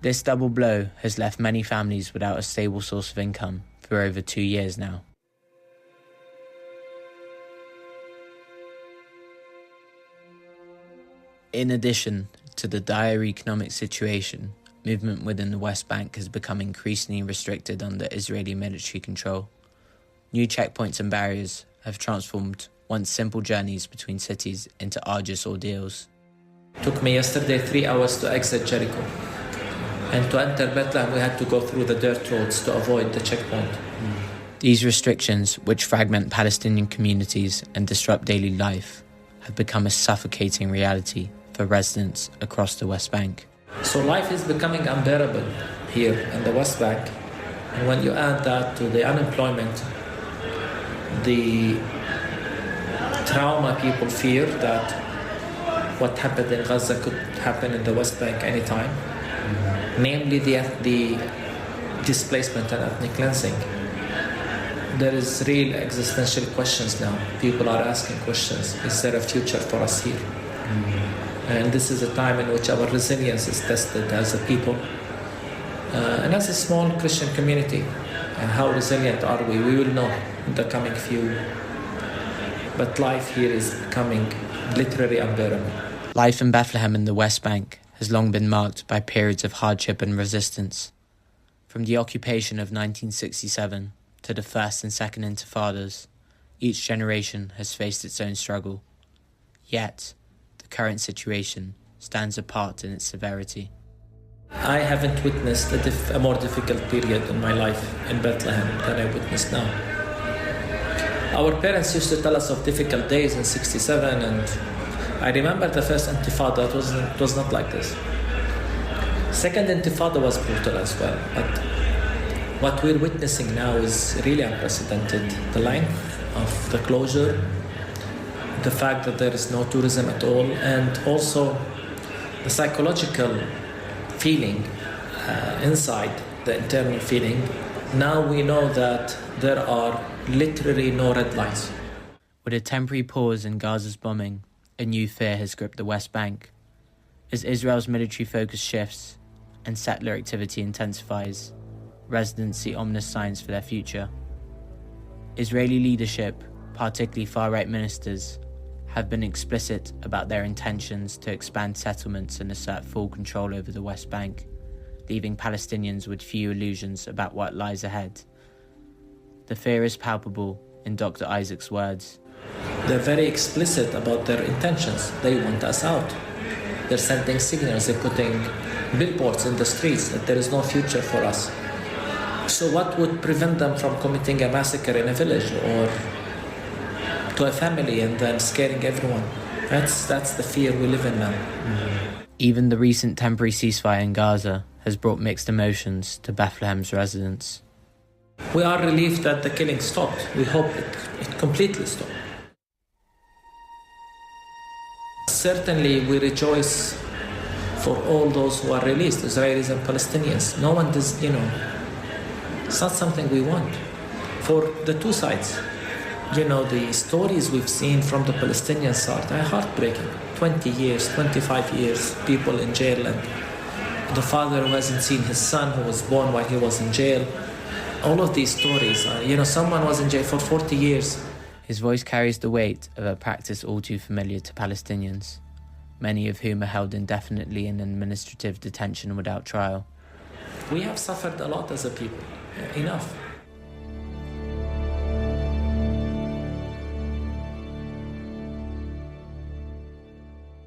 This double blow has left many families without a stable source of income for over 2 years now. In addition to the dire economic situation, movement within the West Bank has become increasingly restricted under Israeli military control. New checkpoints and barriers have transformed once simple journeys between cities into arduous ordeals. It took me yesterday 3 hours to exit Jericho. And to enter Bethlehem, we had to go through the dirt roads to avoid the checkpoint. These restrictions, which fragment Palestinian communities and disrupt daily life, have become a suffocating reality for residents across the West Bank. So life is becoming unbearable here in the West Bank. And when you add that to the unemployment, the trauma people fear that what happened in Gaza could happen in the West Bank anytime, namely the displacement and ethnic cleansing. There is real existential questions now. People are asking questions. Is there a future for us here? And this is a time in which our resilience is tested as a people and as a small Christian community. And how resilient are we? We will know in the coming few. But life here is becoming literally unbearable. Life in Bethlehem in the West Bank has long been marked by periods of hardship and resistance. From the occupation of 1967 to the First and Second Intifadas, each generation has faced its own struggle. Yet, the current situation stands apart in its severity. I haven't witnessed a more difficult period in my life in Bethlehem than I witnessed now. Our parents used to tell us of difficult days in 67, and I remember the first Intifada. It was not like this. Second Intifada was brutal as well, but what we're witnessing now is really unprecedented. The length of the closure, the fact that there is no tourism at all, and also the psychological feeling inside, the internal feeling. Now we know that there are literally no red lines. With a temporary pause in Gaza's bombing, a new fear has gripped the West Bank. As Israel's military focus shifts and settler activity intensifies, residents see ominous signs for their future. Israeli leadership, particularly far-right ministers, have been explicit about their intentions to expand settlements and assert full control over the West Bank, leaving Palestinians with few illusions about what lies ahead. The fear is palpable, in Dr. Isaac's words. They're very explicit about their intentions. They want us out. They're sending signals, they're putting billboards in the streets that there is no future for us. So what would prevent them from committing a massacre in a village or to a family and then scaring everyone? That's the fear we live in now. Even the recent temporary ceasefire in Gaza has brought mixed emotions to Bethlehem's residents. We are relieved that the killing stopped. We hope it completely stopped. Certainly we rejoice for all those who are released, Israelis and Palestinians. No one does, it's not something we want. For the two sides, the stories we've seen from the Palestinian side are heartbreaking. 20 years, 25 years, people in jail, and the father who hasn't seen his son who was born while he was in jail. All of these stories, someone was in jail for 40 years. His voice carries the weight of a practice all too familiar to Palestinians, many of whom are held indefinitely in administrative detention without trial. We have suffered a lot as a people. Enough.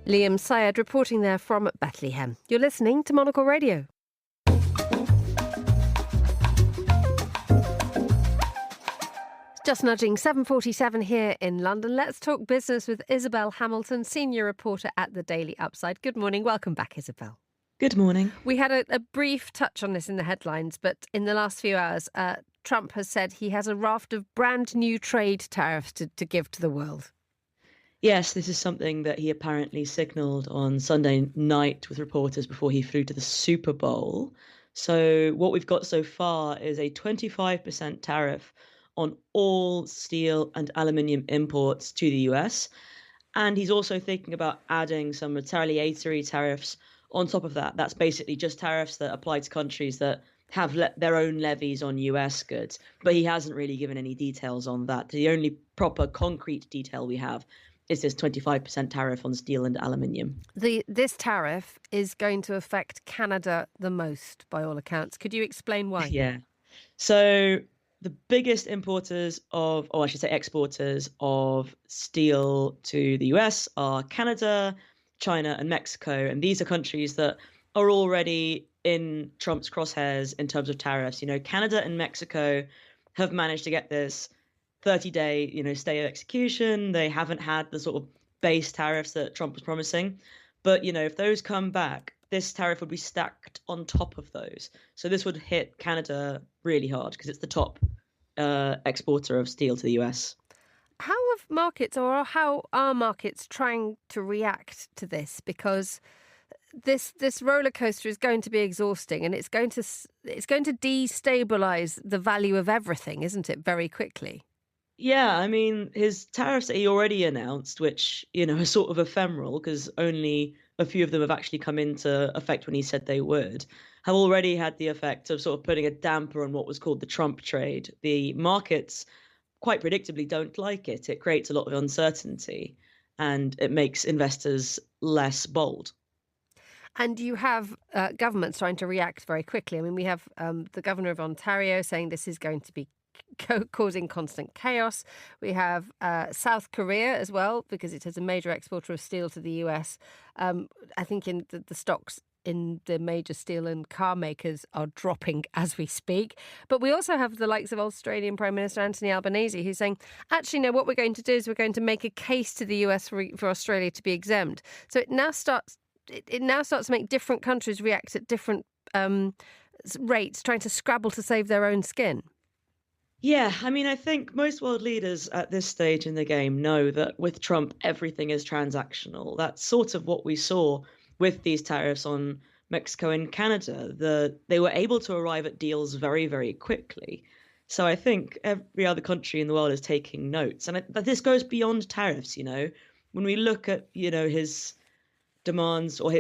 Liam Syed reporting there from Bethlehem. You're listening to Monocle Radio. Just nudging 7:47 here in London. Let's talk business with Isabel Hamilton, senior reporter at the Daily Upside. Good morning. Welcome back, Isabel. Good morning. We had a brief touch on this in the headlines, but in the last few hours, Trump has said he has a raft of brand new trade tariffs to give to the world. Yes, this is something that he apparently signalled on Sunday night with reporters before he flew to the Super Bowl. So what we've got so far is a 25% tariff on all steel and aluminium imports to the US. And he's also thinking about adding some retaliatory tariffs on top of that. That's basically just tariffs that apply to countries that have their own levies on US goods. But he hasn't really given any details on that. The only proper concrete detail we have is this 25% tariff on steel and aluminium. This tariff is going to affect Canada the most, by all accounts. Could you explain why? Yeah. So the biggest exporters of steel to the US are Canada, China, and Mexico. And these are countries that are already in Trump's crosshairs in terms of tariffs. Canada and Mexico have managed to get this 30-day, stay of execution. They haven't had the sort of base tariffs that Trump was promising. But, if those come back, this tariff would be stacked on top of those. So this would hit Canada really hard because it's the top exporter of steel to the US. How are markets trying to react to this? Because this roller coaster is going to be exhausting, and it's going to destabilize the value of everything, isn't it, very quickly? Yeah, I mean, his tariffs that he already announced, which, are sort of ephemeral because only a few of them have actually come into effect when he said they would, have already had the effect of sort of putting a damper on what was called the Trump trade. The markets, quite predictably, don't like it. It creates a lot of uncertainty and it makes investors less bold. And you have governments trying to react very quickly. I mean, we have the governor of Ontario saying this is going to be causing constant chaos. We have South Korea as well, because it is a major exporter of steel to the US. I think in the stocks in the major steel and car makers are dropping as we speak. But we also have the likes of Australian Prime Minister Anthony Albanese, who's saying, actually, no, what we're going to do is we're going to make a case to the US for Australia to be exempt. So it now starts it now starts to make different countries react at different rates, trying to scrabble to save their own skin. Yeah, I mean, I think most world leaders at this stage in the game know that with Trump, everything is transactional. That's sort of what we saw with these tariffs on Mexico and Canada. They were able to arrive at deals very, very quickly. So I think every other country in the world is taking notes. And this goes beyond tariffs, When we look at, his demands or,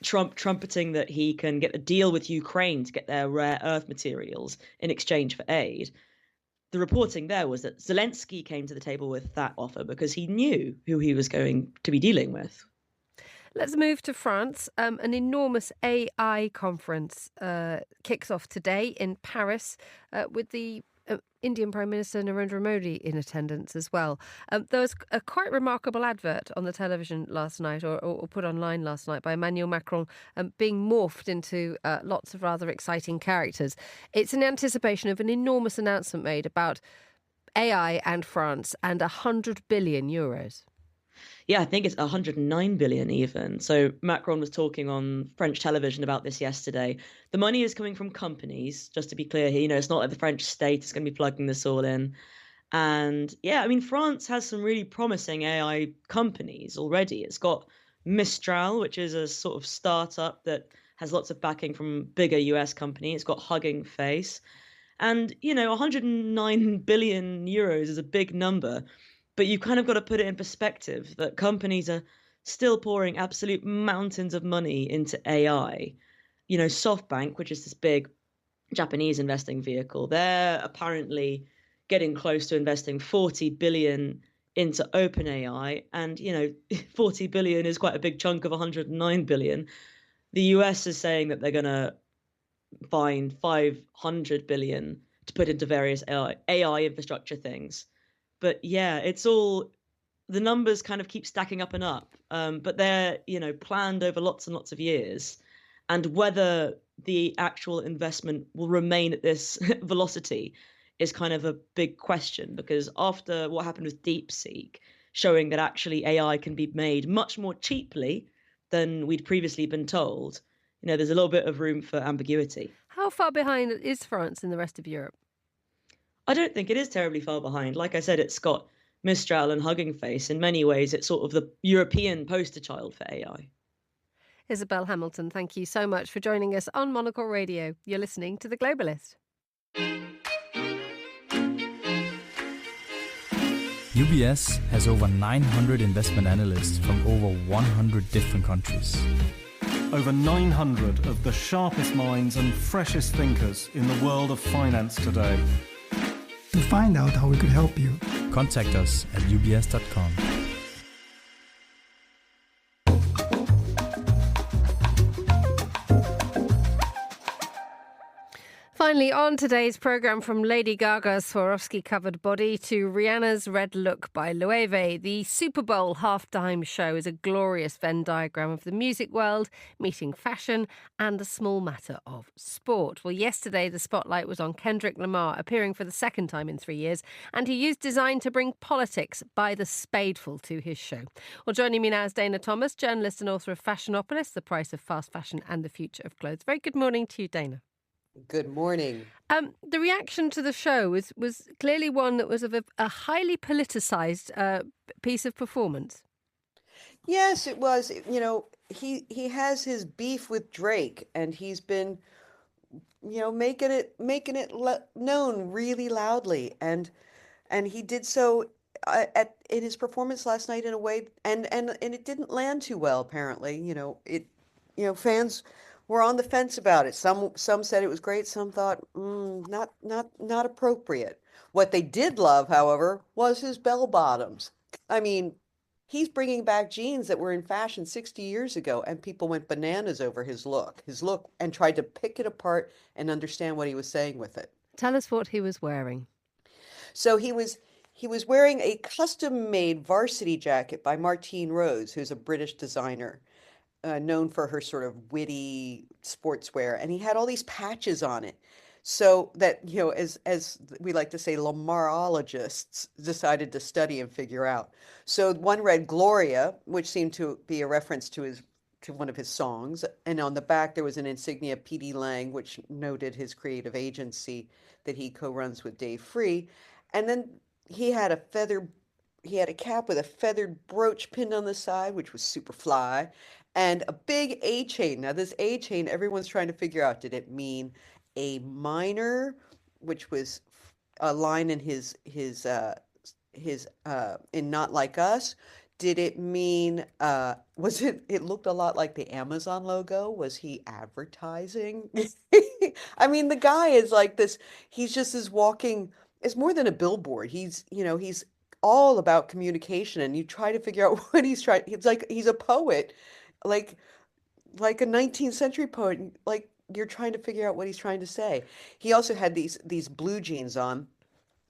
Trump trumpeting that he can get a deal with Ukraine to get their rare earth materials in exchange for aid. The reporting there was that Zelensky came to the table with that offer because he knew who he was going to be dealing with. Let's move to France. An enormous AI conference kicks off today in Paris with the Indian Prime Minister Narendra Modi in attendance as well. There was a quite remarkable advert on the television last night or put online last night by Emmanuel Macron being morphed into lots of rather exciting characters. It's in anticipation of an enormous announcement made about AI and France and 100 billion euros. Yeah, I think it's 109 billion even. So Macron was talking on French television about this yesterday. The money is coming from companies, just to be clear here. It's not like the French state is going to be plugging this all in. And yeah, I mean, France has some really promising AI companies already. It's got Mistral, which is a sort of startup that has lots of backing from bigger US company. It's got Hugging Face. And, 109 billion euros is a big number. But you've kind of got to put it in perspective that companies are still pouring absolute mountains of money into AI. SoftBank, which is this big Japanese investing vehicle, they're apparently getting close to investing 40 billion into OpenAI. And, 40 billion is quite a big chunk of 109 billion. The US is saying that they're going to find 500 billion to put into various AI infrastructure things. But yeah, it's all, the numbers kind of keep stacking up and up, but they're, planned over lots and lots of years. And whether the actual investment will remain at this velocity is kind of a big question, because after what happened with DeepSeek, showing that actually AI can be made much more cheaply than we'd previously been told, there's a little bit of room for ambiguity. How far behind is France in the rest of Europe? I don't think it is terribly far behind. Like I said, it's got Mistral and Hugging Face. In many ways, it's sort of the European poster child for AI. Isabel Hamilton, thank you so much for joining us on Monocle Radio. You're listening to The Globalist. UBS has over 900 investment analysts from over 100 different countries. Over 900 of the sharpest minds and freshest thinkers in the world of finance today. To find out how we could help you, contact us at ubs.com. Finally, on today's programme, from Lady Gaga's Swarovski-covered body to Rihanna's Red Look by Loewe, the Super Bowl halftime show is a glorious Venn diagram of the music world, meeting fashion and the small matter of sport. Well, yesterday the spotlight was on Kendrick Lamar, appearing for the second time in 3 years, and he used design to bring politics by the spadeful to his show. Well, joining me now is Dana Thomas, journalist and author of Fashionopolis, The Price of Fast Fashion and the Future of Clothes. Very good morning to you, Dana. Good morning. The reaction to the show was clearly one that was of a highly politicised piece of performance. Yes, it was. He has his beef with Drake, and he's been, making it known really loudly, and he did so in his performance last night in a way, and it didn't land too well. Apparently, fans were on the fence about it. Some said it was great. Some thought not appropriate. What they did love, however, was his bell bottoms. I mean, he's bringing back jeans that were in fashion 60 years ago, and people went bananas over his look, and tried to pick it apart and understand what he was saying with it. Tell us what he was wearing. So he was wearing a custom-made varsity jacket by Martine Rose, who's a British designer, known for her sort of witty sportswear, and he had all these patches on it, so that, as we like to say, Lamarologists decided to study and figure out. So one read Gloria, which seemed to be a reference to his to one of his songs. And on the back, there was an insignia, P.D. Lang, which noted his creative agency that he co-runs with Dave Free. And then he had a cap with a feathered brooch pinned on the side, which was super fly, and a big A chain. Now, this A chain, everyone's trying to figure out, did it mean a minor, which was a line in his in Not Like Us? Did it mean, it looked a lot like the Amazon logo? Was he advertising? I mean, the guy is like this, he's just this walking, it's more than a billboard. He's all about communication, and you try to figure out what he's trying, it's like he's a poet, like a 19th century poet, like you're trying to figure out what he's trying to say. He also had these blue jeans on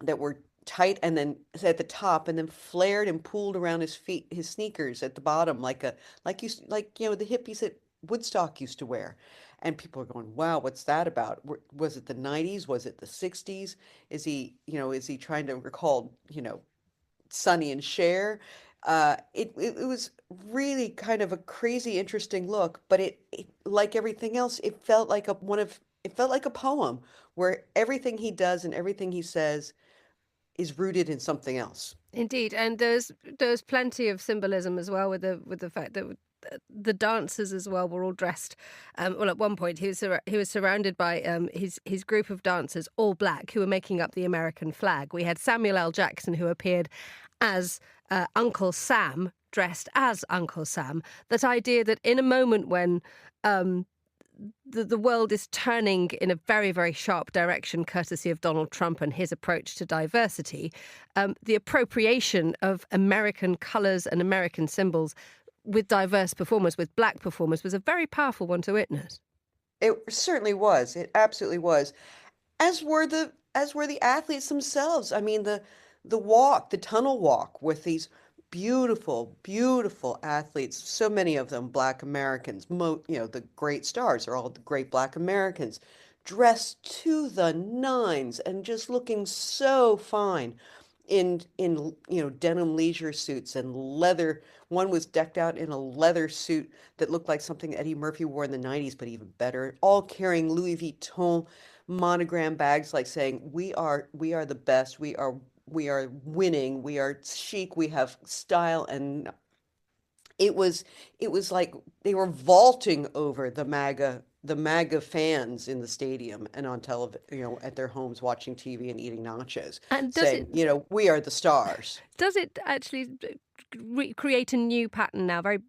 that were tight and then at the top and then flared and pooled around his feet, his sneakers at the bottom, like the hippies at Woodstock used to wear. And people are going, wow, what's that about? Was it the 90s? Was it the 60s? Is he trying to recall, Sonny and Cher? It was really kind of a crazy, interesting look, but it like everything else, it felt like a poem where everything he does and everything he says is rooted in something else. Indeed, and there's plenty of symbolism as well with the fact that the dancers as well were all dressed. Well, at one point he was surrounded by his group of dancers, all black, who were making up the American flag. We had Samuel L. Jackson, who appeared as Uncle Sam, dressed as Uncle Sam. That idea that in a moment when the world is turning in a very, very sharp direction, courtesy of Donald Trump and his approach to diversity, the appropriation of American colours and American symbols with diverse performers, with black performers, was a very powerful one to witness. It certainly was. It absolutely was. As were the athletes themselves. I mean, the tunnel walk with these beautiful, beautiful athletes, so many of them Black Americans. The great stars are all the great Black Americans, dressed to the nines and just looking so fine in denim leisure suits and leather. One was decked out in a leather suit that looked like something Eddie Murphy wore in the 90s, but even better, all carrying Louis Vuitton monogram bags, like saying, we are the best, we are winning, we are chic, we have style. And it was like they were vaulting over the MAGA fans in the stadium and on television, at their homes watching TV and eating nachos, and saying, we are the stars. Does it actually create a new pattern now, very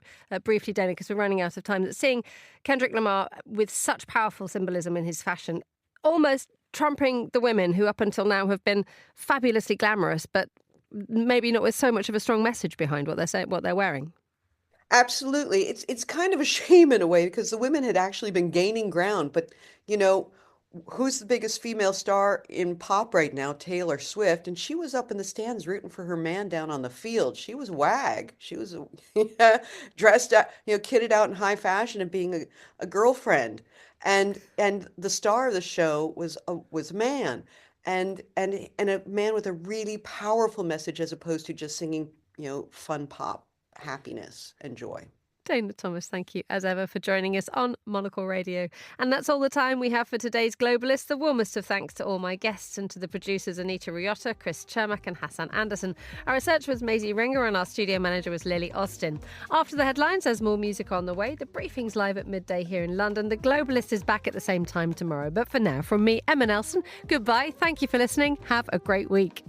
briefly, Dana, because we're running out of time, that seeing Kendrick Lamar with such powerful symbolism in his fashion, almost trumping the women who up until now have been fabulously glamorous, but maybe not with so much of a strong message behind what they're wearing? Absolutely. It's kind of a shame in a way, because the women had actually been gaining ground. But, who's the biggest female star in pop right now? Taylor Swift. And she was up in the stands rooting for her man down on the field. She was wag. She was dressed up, kitted out in high fashion and being a girlfriend. And the star of the show was a man, and a man with a really powerful message, as opposed to just singing, fun pop, happiness and joy. Dana Thomas, thank you as ever for joining us on Monocle Radio. And that's all the time we have for today's Globalist. The warmest of thanks to all my guests and to the producers Anita Riotta, Chris Chermak and Hassan Anderson. Our researcher was Maisie Ringer and our studio manager was Lily Austin. After the headlines, there's more music on the way. The briefing's live at midday here in London. The Globalist is back at the same time tomorrow. But for now, from me, Emma Nelson, goodbye. Thank you for listening. Have a great week.